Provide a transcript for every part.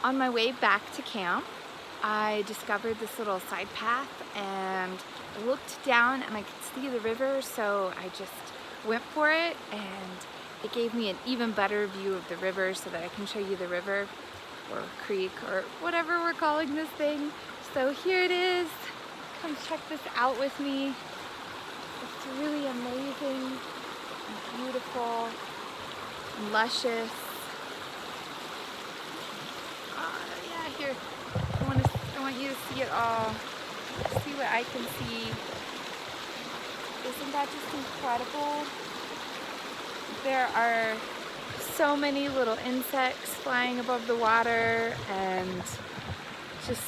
On my way back to camp, I discovered this little side path and I looked down and I could see the river, so I just went for it, and it gave me an even better view of the river so that I can show you the river or creek or whatever we're calling this thing. So here it is. Come check this out with me. It's really amazing and beautiful and luscious. Yeah, here. I want you to see it all. See what I can see. Isn't that just incredible? There are so many little insects flying above the water, and just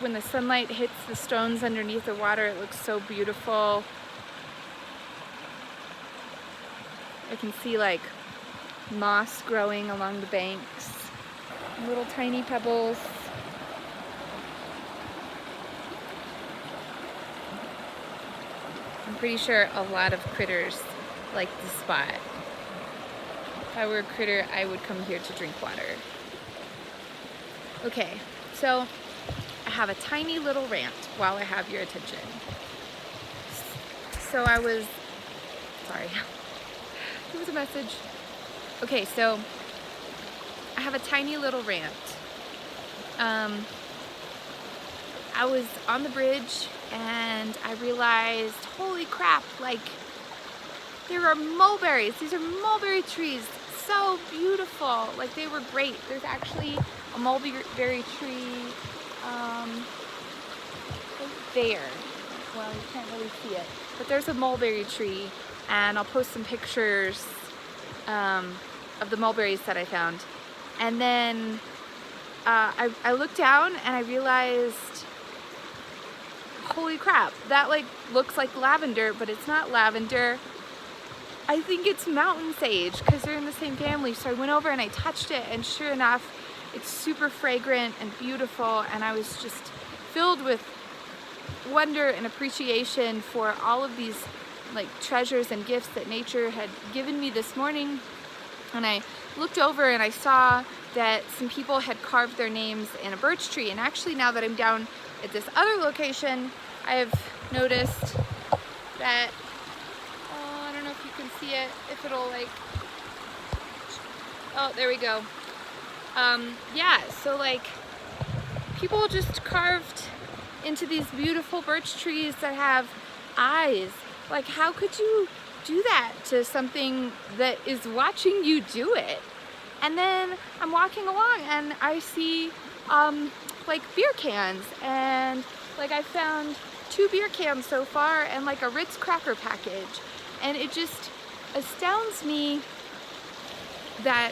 when the sunlight hits the stones underneath the water, it looks so beautiful. I can see like moss growing along the banks, little tiny pebbles. I'm pretty sure a lot of critters like the spot. If I were a critter, I would come here to drink water. Okay, so I have a tiny little rant while I have your attention. So sorry, there was a message. Okay, so I have a tiny little rant. I was on the bridge and I realized, holy crap, like there are mulberries. These are mulberry trees. So beautiful. Like they were great. There's actually a mulberry tree right there. Well, you can't really see it, but there's a mulberry tree, and I'll post some pictures of the mulberries that I found. And then I looked down and I realized, holy crap, that like looks like lavender, but it's not lavender. I think it's mountain sage because they're in the same family. So I went over and I touched it, and sure enough, it's super fragrant and beautiful, and I was just filled with wonder and appreciation for all of these like treasures and gifts that nature had given me this morning. And I looked over and I saw that some people had carved their names in a birch tree, and actually now that I'm down at this other location, I have noticed that, I don't know if you can see it, if it'll like, oh, there we go. Yeah, so like people just carved into these beautiful birch trees that have eyes. Like, how could you do that to something that is watching you do it? And then I'm walking along and I see like beer cans, and like I found 2 beer cans so far and like a Ritz cracker package, and it just astounds me that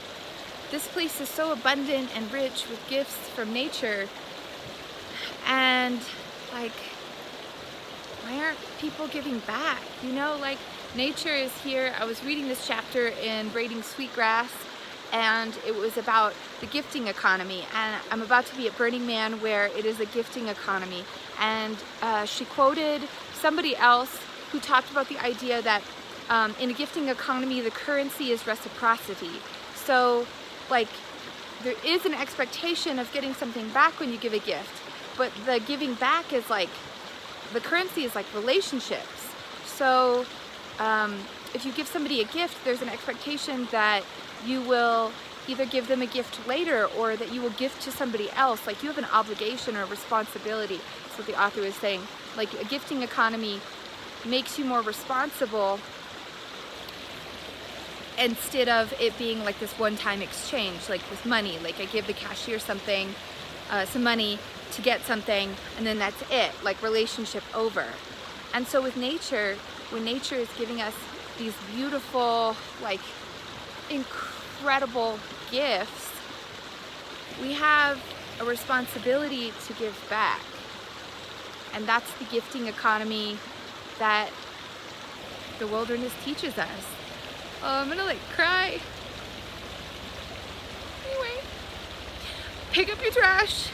this place is so abundant and rich with gifts from nature. And like, why aren't people giving back? You know, like nature is here. I was reading this chapter in Braiding Sweetgrass, and it was about the gifting economy, and I'm about to be at Burning Man where it is a gifting economy. And she quoted somebody else who talked about the idea that in a gifting economy, the currency is reciprocity. So like there is an expectation of getting something back when you give a gift, but the giving back is like, the currency is like relationships. So if you give somebody a gift, there's an expectation that you will either give them a gift later or that you will gift to somebody else. Like you have an obligation or responsibility. That's what the author was saying. Like a gifting economy makes you more responsible instead of it being like this one-time exchange, like with money. Like I give the cashier something, some money to get something, and then that's it, like relationship over. And so with nature, when nature is giving us these beautiful, like incredible gifts, we have a responsibility to give back. And that's the gifting economy that the wilderness teaches us. Oh, I'm gonna like cry. Anyway, pick up your trash.